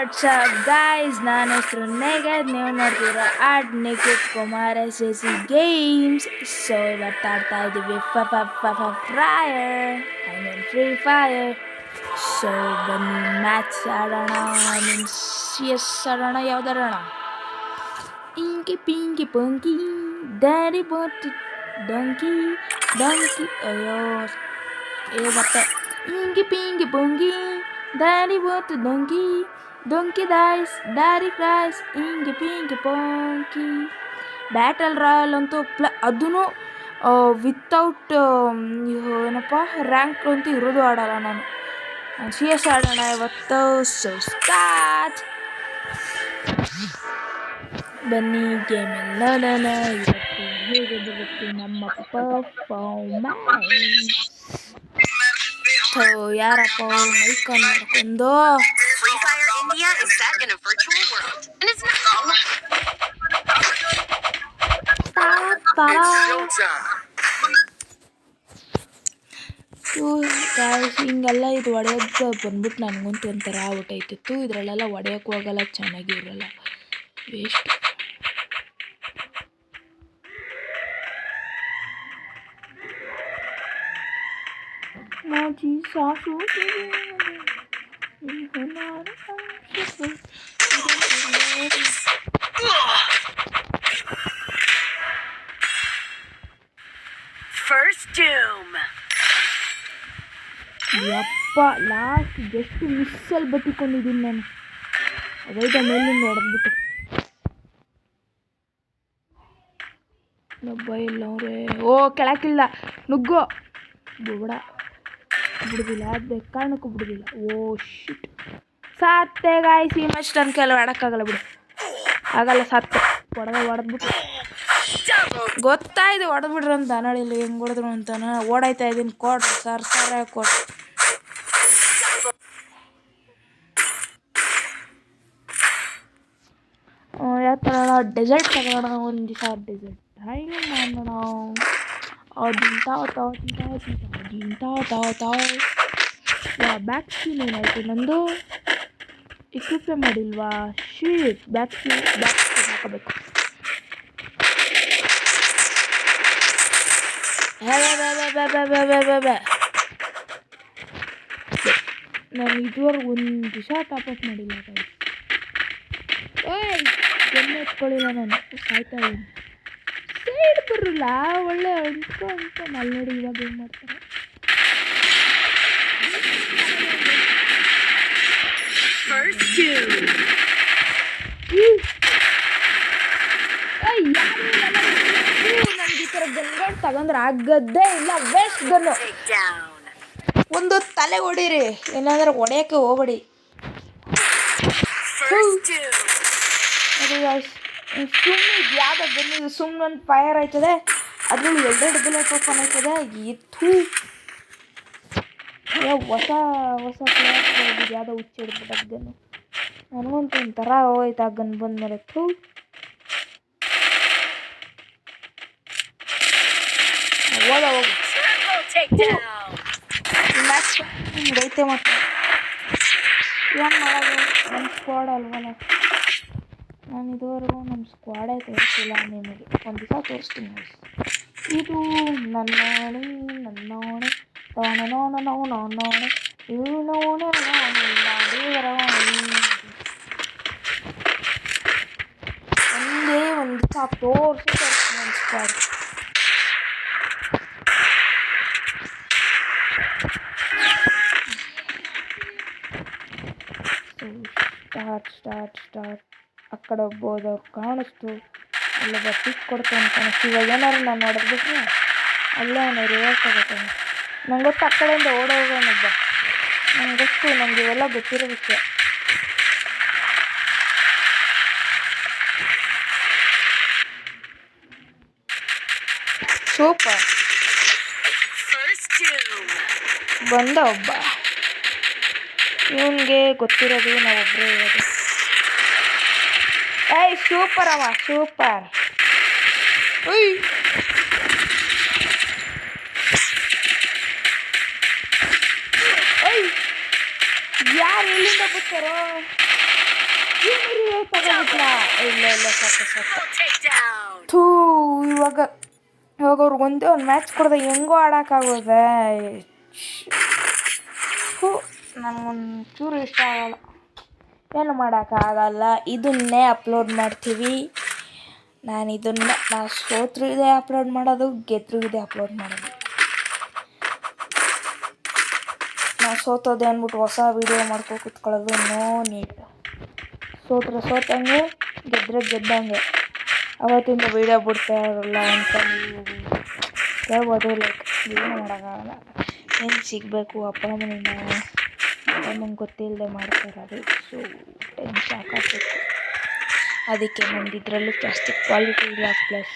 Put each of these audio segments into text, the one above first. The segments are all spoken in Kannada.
ವಾಟ್ಸಪ್ ಗೈಸ್, ನನ್ನ ಹೆಸರು ನೇಗದ್. ನೀವು ನೋಡ್ತಿದ್ರೆ Nikhit Kumar SSC games. So ಇವತ್ತು ಆಡ್ತಾ ಇದ್ದೀವಿ fryer, I mean free fire. So ಬನ್ನಿ ಮ್ಯಾಚ್ ಆಡೋಣ, ಐ ಮೀನ್ CS ಆಡೋಣ. ಯಾವ್ದಾಡೋಣ? Inky pinky ponky daddy bought donkey donkey. ಅಯ್ಯೋ ಮತ್ತೆ inky pinky ponky daddy bought donkey donkey dies daddy cries inky pinky ponky. Battle royale ಅಂತೂ ಅದೂ ವಿತೌಟ್ ಏನಪ್ಪ ರ್ಯಾಂಕ್ ಅಂತೂ ಇರೋದು ಆಡಲ್ಲ ನಾನು. CS ಆಡೋಣ ಇವತ್ತು. So start. ಬನ್ನಿ ಗೇಮ್ ನೋಡೋಣ ಇವತ್ತು ಹೇಗೆ ಬರುತ್ತೆ ನಮ್ಮ ಪರ್ಫಾರ್ಮೆನ್ಸ್. ಯಾರಪ್ಪ ಮೈಕ್ ಆನ್ ಮಾಡ್ಕೊಂಡು ಹಿಂಗೆಲ್ಲ ಇದು ಹೊಡೆಯೋದು ಬಂದ್ಬಿಟ್ಟು ನನಗಂತೂ ಒಂಥರ ಆಗ್ಬಿಟ್ಟೈತಿತ್ತು. ಇದರಲ್ಲೆಲ್ಲ ಹೊಡೆಯೋಕೆ ಹೋಗಲ್ಲ, ಚೆನ್ನಾಗಿ ಇರಲ್ಲ, ವೇಸ್ಟ್. ಸಾಸು ಯಪ್ಪ, ಲಾಸ್ಟ್ ಜಸ್ಟ್ ಮಿಸ್ಸಲ್ಲಿ ಬತ್ತಿಕೊಂಡಿದ್ದೀನಿ ನಾನು. ಅದೈದ ಮೇಲಿಂದ ಹೊಡೆದ್ಬಿಟ್ಟು ಎಲ್ಲವ್ರೆ. ಓ ಕೆಳಕಿಲ್ಲ, ನುಗ್ಗೋ ಬಿಡ, ಬಿಡುದಿಲ್ಲ, ಅದೇ ಕಾರಣಕ್ಕೂ ಬಿಡುದಿಲ್ಲ. ಓ ಶಿಟ್, ಸಾತ್ತೆ ಗಾಯ್ಸ್. ಈ ಮ್ಯಾಚ್ ನನ್ನ ಕೆಲವು ಆಡೋಕ್ಕಾಗಲ್ಲ ಬಿಡು, ಆಗಲ್ಲ, ಸಾತ್ತೆ. ಹೊಡೆದ್ಬಿಟ್ಟು ಗೊತ್ತಾಯ್ತು ಹೊಡೆದ್ಬಿಡ್ರು ಅಂತ. ನೋಡಿಲ್ಲ ಹೆಂಗೆ ಹೊಡೆದ್ರು ಅಂತ. ಓಡಾಯ್ತಾ ಇದ್ದೀನಿ. ಕೊಡ್ರಿ ಸರ್ ಕೊಡ್ರಿ. ಯಾವ ಥರ ಡೆಸರ್ಟ್ ತಗೋಣ ಒಂದು ದಿವಸ. ಡೆಸರ್ಟ್ ಹಾಗೆ ಮಾಡೋಣ. ಬ್ಯಾಕ್ ಸ್ಕ್ರೀನ್ ಏನಾಯಿತು ನಂದು? ಇಕ್ವಿಪೇ ಮಾಡಿಲ್ವಾ? ಶೀಟ್, ಬ್ಯಾಕ್ ಸ್ಕ್ರೀನ್ ಹಾಕಬೇಕು. ನಾನು ಇದುವರೆಗೂ ಒಂದು ದಿವಸ ಟಾಪಪ್ ಮಾಡಿಲ್ಲ. ಗನ್ನು ಎತ್ಕೊಳ್ಳಿಲ್ಲ ನಾನು, ಸಾಯ್ತಾ ಇದ್ದೀನಿ. ಸೈಡ್ ಬರಲ್ಲ, ಒಳ್ಳೆ ಅಂಟ್ಕೊ ಅಲ್ಲಿ ನೋಡಿ. ಇವಾಗ ಏನು ಮಾಡ್ತಾರೆ? ನನಗೆ ಈ ಥರ ಗನ್ಗಳು ತಗೊಂಡ್ರೆ ಆಗದ್ದೇ ಇಲ್ಲ, ವೇಸ್ಟ್ ಗನ್ನು. ಒಂದು ತಲೆ ಹೊಡೀರಿ, ಏನಾದ್ರೆ ಹೊಡೆಯೋಕ್ಕೆ ಹೋಗ್ಬೇಡಿ. ಸುಮ್ಮನೆ ಯಾವುದೋ ಗನ್ನು ಸುಮ್ಮನೆ ಒಂದು ಫೈರ್ ಆಯ್ತದೆ, ಅದ್ರಲ್ಲಿ ಎರಡೆರಡು ಬುಲೆಟ್ ಓಪನ್ ಆಯ್ತದೆ. ಇತ್ತು ಹೊಸ ಪ್ಲೇಯರ್ ಯಾವುದೋ ಹುಚ್ಚಿಡ್ಬಿಟ್ಟು ಗನ್ನು. ನನಗಂತೂ ಒಂಥರ ಹೋಯ್ತು ಆ ಗನ್ ಬಂದ್ಮೇಲೆ. ಹೋಗು ಮ್ಯಾಚ್ ಹಿಂಗೈತೆ. ಮತ್ತೆ ಏನು ಮಾಡೋದು? ನಮ್ಮ ಸ್ಕ್ವಾಡ್ ಅಲ್ವಲ್ಲ. ನಾನು ಇದುವರೆಗೂ ನಮ್ಮ ಸ್ಕ್ವಾಡೇ ತೋರಿಸಿಲ್ಲ ನಿಮಗೆ. ಒಂದು ದಿವಸ ತೋರಿಸ್ತೀನಿ. ಇದು ನನ್ನೋಣೆ ನನ್ನೋಣೆ ಇವನೋಣೆ ಒಂದೇ ಒಂದು ದಿವಸ ತೋರಿಸ್ತೀನಿ ನನ್ನ ಸ್ಕ್ವಾಡ್. ಸ್ಟಾರ್ಟ್. ಆ ಕಡೆ ಹೋಗ್ಬೋದು, ಅವ್ರು ಕಾಣಿಸ್ತು. ಅಲ್ಲೊಬ್ಬ ಪಿಕ್ ಕೊಡ್ತಾನೆ ಕಾಣಿಸ್ತು. ಇವಾಗ ಏನಾದ್ರು ನಾನು ನೋಡಿದ್ಬಿಟ್ರೆ ಅಲ್ಲೇ ಅವನು ರಿವರ್ಸ್ ಆಗುತ್ತೆ. ನಂಗೆ ಗೊತ್ತು ಆ ಕಡೆಯಿಂದ ಓಡೋಗೋನೊಬ್ಬ. ನಂಗೆ ಗೊತ್ತು, ನನಗೆ ಇವೆಲ್ಲ ಗೊತ್ತಿರೋ ವಿಷಯ. ಸೂಪರ್, ಬಂದ ಒಬ್ಬ. ಇವನಿಗೆ ಗೊತ್ತಿರೋದು ನಾವೊಬ್ಬರೇ ಇರೋದು. ಸೂಪರ್ ಅವ, ಸೂಪರ್. ಯಾರು ಎಲ್ಲಿಂದ ಬರ್ತಾರೋ? ತಗೋಬಿಟ್ಲ. ಇಲ್ಲ ಇಲ್ಲ ಥೂ ಇವಾಗ ಇವಾಗ ಅವ್ರಿಗೆ ಒಂದೇ ಒಂದು ಮ್ಯಾಚ್ ಕೊಡದೆ ಹೆಂಗೋ ಆಡೋಕ್ಕಾಗೋದೆ. ಹೂ ನನಗೊಂಚೂರು ಇಷ್ಟ ಆಗಲ್ಲ. ಏನು ಮಾಡೋಕ್ಕಾಗಲ್ಲ. ಇದನ್ನೇ ಅಪ್ಲೋಡ್ ಮಾಡ್ತೀವಿ. ನಾನು ಸೋತ್ರು ಇದೆ ಅಪ್ಲೋಡ್ ಮಾಡೋದು, ಗೆದ್ರು ಇದೆ ಅಪ್ಲೋಡ್ ಮಾಡೋದು. ನಾವು ಸೋತೋದೆ ಅಂದ್ಬಿಟ್ಟು ಹೊಸ ವೀಡಿಯೋ ಮಾಡ್ಕೊ ಕೂತ್ಕೊಳ್ಳೋದು ನೋ ನೀಡ್. ಸೋತ್ರೆ ಸೋತಂಗೆ, ಗೆದ್ದರೆ ಗೆದ್ದಂಗೆ. ಅವತ್ತಿಂದ ವೀಡಿಯೋ ಬಿಡ್ತಾ ಇರಲ್ಲ ಅಂತ ನೀವು ಹೇಳ್ಬೋದು. ಲೈಕ್ ಏನು ಮಾಡೋಕ್ಕಾಗಲ್ಲ. ಏನು ಸಿಗಬೇಕು ಅಪ್ಪ ಮನೆಯಿಂದ ನಮ್ಗೆ ಗೊತ್ತಿಲ್ಲದೆ ಮಾಡ್ತಾ ಇರೋದು. ಸೊ ಟೆನ್ಷನ್ ಹಾಕಬೇಕು. ಅದಕ್ಕೆ ನಮ್ದು ಇದರಲ್ಲೂ ಜಾಸ್ತಿ ಕ್ವಾಲಿಟಿ ಇಲ್ಲ. ಪ್ಲಸ್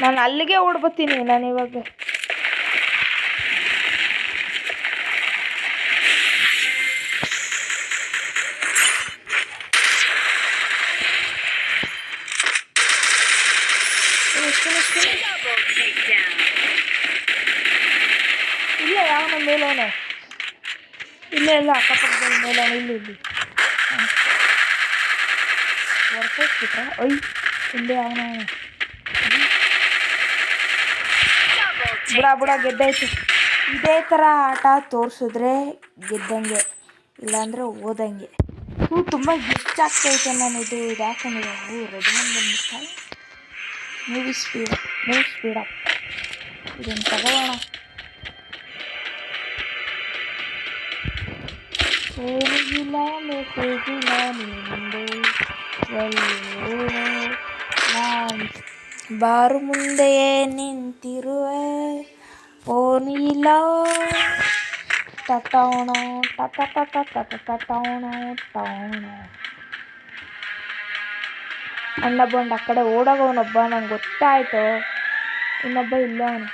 ನಾನು ಅಲ್ಲಿಗೆ ಓಡ್ಬತ್ತೀನಿ. ನಾನು ಇವಾಗ ಇಲ್ಲ ಯಾವನ ಮೇಲವನೆ, ಇಲ್ಲೇ ಇಲ್ಲ ಅಕ್ಕಪಕ್ಕದ ಮೇಲವನೆ. ಇಲ್ಲಿ ಹೊರಟೋಗ್ಬಿಟ್ರ. ಇಲ್ಲೇ ಅವನ ಬುಡ ಗೆದ್ದಾಯ್ತು. ಇದೇ ಥರ ಆಟ ತೋರಿಸಿದ್ರೆ ಗೆದ್ದಂಗೆ, ಇಲ್ಲಾಂದರೆ ಓದಂಗೆ. ತುಂಬ ಗಿಚ್ಚಾಗ್ತೈತೆ. ನಾನು ಇದು ಯಾಕಂದ್ರೆ ರೆಡಿಮೇಡ್ ಬಂದ್ಬಿಡ್ತಾರೆ. ಮೂವಿ ಸ್ಪೀಡಪ್ ಇದನ್ನು ತಗೋಣ. ಹೋಗಿಲ್ಲ ಮೆಸೇಜಿಲ್ಲ ನಿಂದು ನಾನು ಬಾರು ಮುಂದೆಯೇ ನಿಂತಿರುವೆ. ಫೋನ್ ಇಲ್ಲ ಟಟೋಣ ಟಟೋಣ. ಅಣ್ಣ ಬಂದು ಆ ಕಡೆ ಓಡೋಗವನೊಬ್ಬ, ನಂಗೆ ಗೊತ್ತಾಯ್ತು. ಇನ್ನೊಬ್ಬ ಇಲ್ಲ ಅವನು.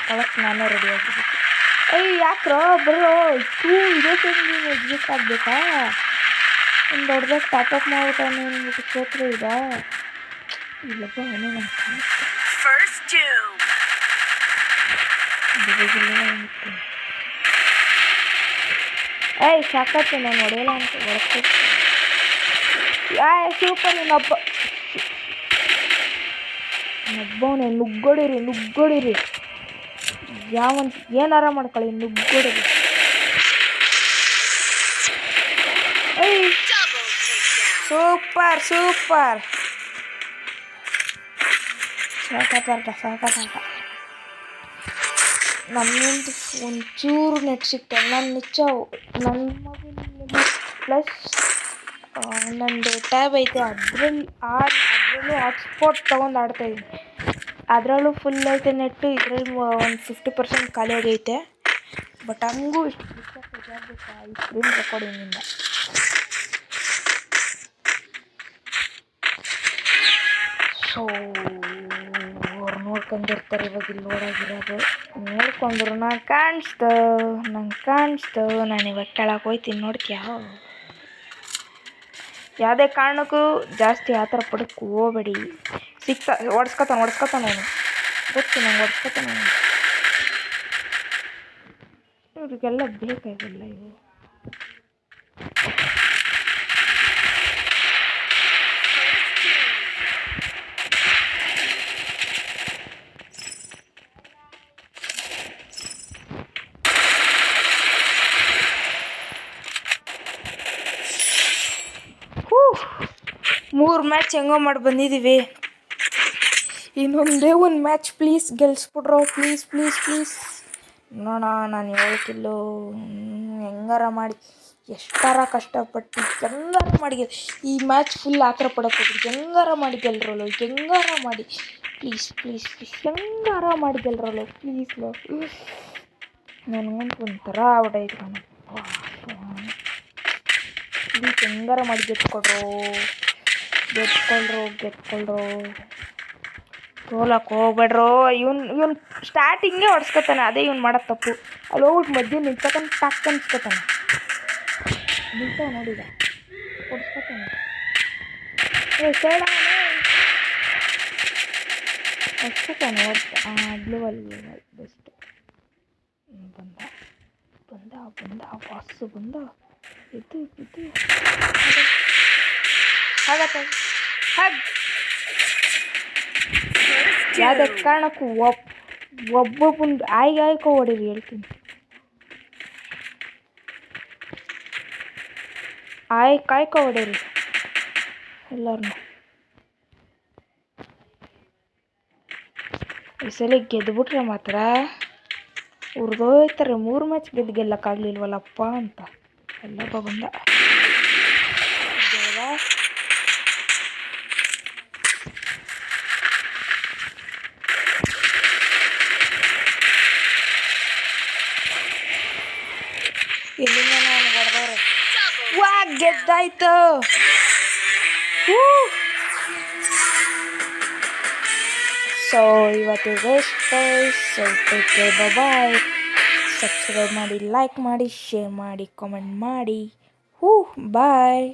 ಕಳಕ್ಕೆ ನಾನೇ ರೆಡಿ ಆಗಿರ್ಬೇಕು. ಯಾಕ್ರೋ ಬರೋ ಇದೇ ಟೈಮ್ ನೀವು ಎಕ್ಸಿಸ್ಟ್ ಆಗಬೇಕಾ? ಒಂದು ದೊಡ್ಡದಾಗಿ ಟಾಪಪ್ ಮಾಡ್ಬಿಟ್ಟು ಅಂದ್ಬಿಟ್ಟು ಸೋತ್ರೆ ಈಗ ಇಲ್ಲಪ್ಪ ಅವನೇ ನಾನು ಸಾಕತ್ತೆ. ನಾನು ಹೊಡೆಯಲ್ಲ ಅಂತ ಹೊರತು ಸೂಪರ್. ಇನ್ನೊಬ್ಬವನೇ ನುಗ್ಗೋಡಿರಿ. ಯಾವಂತ ಏನಾರ ಮಾಡ್ಕೊಳ್ಳಿ, ನುಗ್ಗೋಡಿರಿ. ಸೂಪರ್ ಸಾಕಾಟ. ನಮ್ಮಿಂದ ಒಂಚೂರು ನೆಟ್ ಸಿಗ್ತದೆ. ನನ್ನ ಮೊಬೈಲ್ ಪ್ಲಸ್ ನಂದು ಟ್ಯಾಬ್ ಐತೆ, ಅದರಲ್ಲೂ ಹಾಟ್ಸ್ಪಾಟ್ ತೊಗೊಂಡು ಆಡ್ತಾಯಿದ್ದೀನಿ. ಅದರಲ್ಲೂ ಫುಲ್ ಐತೆ ನೆಟ್ಟು. ಇದರಲ್ಲಿ ಒಂದು 50% ಖಾಲಿ ಆಗೈತೆ. ಬಟ್ ಹಂಗೂ ಇಷ್ಟು ಈ ಸ್ಕ್ರೀನ್ ರೆಕಾರ್ಡಿಂಗಿಂದ. ಸೊ ಅವ್ರು ನೋಡ್ಕೊಂಡಿರ್ತಾರೆ. ಇವಾಗ ಇಲ್ಲಿ ನೋಡಾಗಿರೋದು ನೋಡ್ಕೊಂಡ್ರು ನಂಗೆ ಕಾಣಿಸ್ತು. ನಾನು ಇವಾಗ ಕೆಳಗೆ ಹೋಯ್ತೀನಿ. ನೋಡ್ತೀಯ? ಯಾವುದೇ ಕಾರಣಕ್ಕೂ ಜಾಸ್ತಿ ಆ ಥರ ಪಡಕ್ಕೆ ಹೋಗಬೇಡಿ. ಹೊಡ್ಸ್ಕೊತಾನೆ ಅವನು. ಗೊತ್ತು ನಂಗೆ ಹೊಡ್ಸ್ಕೊತಾನೆ ಅವನು. ಇವ್ರಿಗೆಲ್ಲ ಬೇಕಾಗಿಲ್ಲ ಇವು. ಮೂರು ಮ್ಯಾಚ್ ಹೆಂಗೋ ಮಾಡಿ ಬಂದಿದ್ದೀವಿ. ಇನ್ನೊಂದೇ ಒಂದು ಮ್ಯಾಚ್ ಪ್ಲೀಸ್ ಗೆಲ್ಲಿಸ್ಬಿಡ್ರೋ. ಪ್ಲೀಸ್ ನೋಡೋಣ. ನಾನು ಹೇಳ್ತಿಲ್ಲೋ ಹೆಂಗಾರ ಮಾಡಿ ಎಷ್ಟಾರ ಕಷ್ಟಪಟ್ಟು ಹೆಂಗಾರ ಮಾಡಿ ಈ ಮ್ಯಾಚ್ ಫುಲ್ ಆ ಥರ ಪಡಕ್ಕೆ ಹೋಗ್ಬಿಟ್ಟು ಹೆಂಗಾರ ಮಾಡಿ ಗೆಲ್ರಲ್ಲೋ. ಹೆಂಗಾರ ಮಾಡಿ ಪ್ಲೀಸ್ ಹೆಂಗಾರ ಮಾಡಿ ಗೆಲ್ರಲ್ಲೋ ಪ್ಲೀಸ್. ನನಗಂತೂ ಒಂಥರ ಹೊಡೆಯಿತು. ನಾನು ಪ್ಲೀಸ್ ಹೆಂಗಾರ ಮಾಡಿ ಗೆದ್ಕೊಳ್ರೋ. ಸೋಲಕ್ಕೆ ಹೋಗ್ಬೇಡ್ರೋ. ಇವನು ಸ್ಟಾರ್ಟಿಂಗೇ ಹೊಡ್ಸ್ಕೊತಾನೆ. ಅದೇ ಇವ್ನು ಮಾಡೋದು ತಪ್ಪು. ಅಲ್ಲಿ ಹೋಗ್ಬಿಟ್ಟು ಮಧ್ಯೆ ನಿಂತ್ಕೊತಾನೆ, ಟಕ್ ಅನ್ಸ್ಕೊತಾನೆ. ನಿಲ್ತಾವ ನೋಡಿದ ಹೊಡ್ಸ್ಕೊತಾನೆ. ಅಷ್ಟೇ ತಾನೆ ಒಟ್ಟು ಬ್ಲೂ ಅಲ್ಲಿ ಬೆಸ್ಟ್. ಬಂದ ಬಂದ ಬಂದ ಬಾಸು ಬಂದ. ಇದು ಇದು ಹಾಗತ್ತೆ ಯಾವುದೇ ಕಾರಣಕ್ಕೂ ಒಬ್ಬೊಬ್ಬಂದು ಆಯ್ಕೆ ಹೊಡೀರಿ ಹೇಳ್ತೀನಿ. ಕಾಯ್ಕೊ ಹೊಡೀರಿ ಎಲ್ಲರನ್ನೂ. ಈ ಸಲ ಗೆದ್ದುಬಿಟ್ರೆ ಮಾತ್ರ ಉರಿದೋಯ್ತಾರೆ. 3 ಮ್ಯಾಚ್ ಗೆಲ್ಲಕ್ಕಾಗಲಿಲ್ವಲ್ಲಪ್ಪ ಅಂತ. ಎಲ್ಲಪ್ಪ ಬಂದ ಎಲ್ಲಿಂದ ನಾನು ಹೊಡೆದವ್ರೆ. ಗೆದ್ದಾಯ್ತು. ಸೊ ಇವತ್ತಿಗೆ ಇಷ್ಟೇ. So bye. ಸಬ್ಸ್ಕ್ರೈಬ್ ಮಾಡಿ, ಲೈಕ್ ಮಾಡಿ, ಶೇರ್ ಮಾಡಿ, ಕಾಮೆಂಟ್ ಮಾಡಿ. ಬಾಯ್.